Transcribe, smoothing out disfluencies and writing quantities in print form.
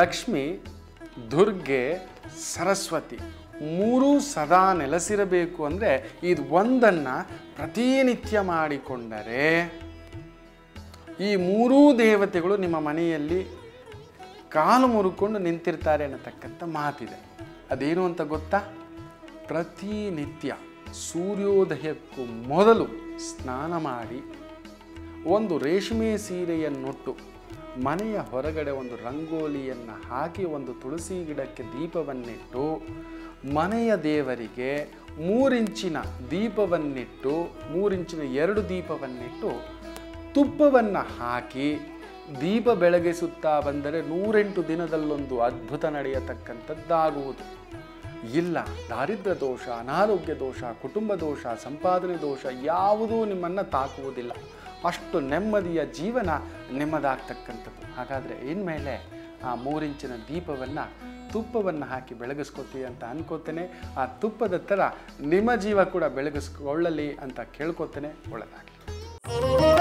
ಲಕ್ಷ್ಮಿ, ದುರ್ಗೆ, ಸರಸ್ವತಿ ಮೂರೂ ಸದಾ ನೆಲೆಸಿರಬೇಕು ಅಂದರೆ ಇದು ಒಂದನ್ನು ಪ್ರತಿನಿತ್ಯ ಮಾಡಿಕೊಂಡರೆ ಈ ಮೂರೂ ದೇವತೆಗಳು ನಿಮ್ಮ ಮನೆಯಲ್ಲಿ ಕಾಲು ಮುರುಕೊಂಡು ನಿಂತಿರ್ತಾರೆ ಅನ್ನತಕ್ಕಂಥ ಮಾತಿದೆ. ಅದೇನು ಅಂತ ಗೊತ್ತಾ? ಪ್ರತಿನಿತ್ಯ ಸೂರ್ಯೋದಯಕ್ಕೂ ಮೊದಲು ಸ್ನಾನ ಮಾಡಿ ಒಂದು ರೇಷ್ಮೆ ಸೀರೆಯನ್ನುಟ್ಟು ಮನೆಯ ಹೊರಗಡೆ ಒಂದು ರಂಗೋಲಿಯನ್ನು ಹಾಕಿ ಒಂದು ತುಳಸಿ ಗಿಡಕ್ಕೆ ದೀಪವನ್ನಿಟ್ಟು ಮನೆಯ ದೇವರಿಗೆ 3 ಇಂಚಿನ ದೀಪವನ್ನಿಟ್ಟು 3 ಇಂಚಿನ 2 ದೀಪವನ್ನಿಟ್ಟು ತುಪ್ಪವನ್ನು ಹಾಕಿ ದೀಪ ಬೆಳಗಿಸುತ್ತಾ ಬಂದರೆ 108 ದಿನದಲ್ಲೊಂದು ಅದ್ಭುತ ನಡೆಯತಕ್ಕಂಥದ್ದಾಗುವುದು. ಇಲ್ಲ, ದಾರಿದ್ರ್ಯ ದೋಷ, ಅನಾರೋಗ್ಯ ದೋಷ, ಕುಟುಂಬ ದೋಷ, ಸಂಪಾದನೆ ದೋಷ ಯಾವುದೂ ನಿಮ್ಮನ್ನು ತಾಕುವುದಿಲ್ಲ. ಅಷ್ಟು ನೆಮ್ಮದಿಯ ಜೀವನ ನಿಮ್ಮದಾಗ್ತಕ್ಕಂಥದ್ದು. ಹಾಗಾದರೆ ಇನ್ಮೇಲೆ ಆ 3 ಇಂಚಿನ ದೀಪವನ್ನು ತುಪ್ಪವನ್ನು ಹಾಕಿ ಬೆಳಗಿಸ್ಕೊತೀವಿ ಅಂತ ಅನ್ಕೋತೇನೆ. ಆ ತುಪ್ಪದ ಥರ ನಿಮ್ಮ ಜೀವ ಕೂಡ ಬೆಳಗಿಸ್ಕೊಳ್ಳಲಿ ಅಂತ ಕೇಳ್ಕೊತೇನೆ. ಒಳ್ಳೆಯದಾಗಲಿ.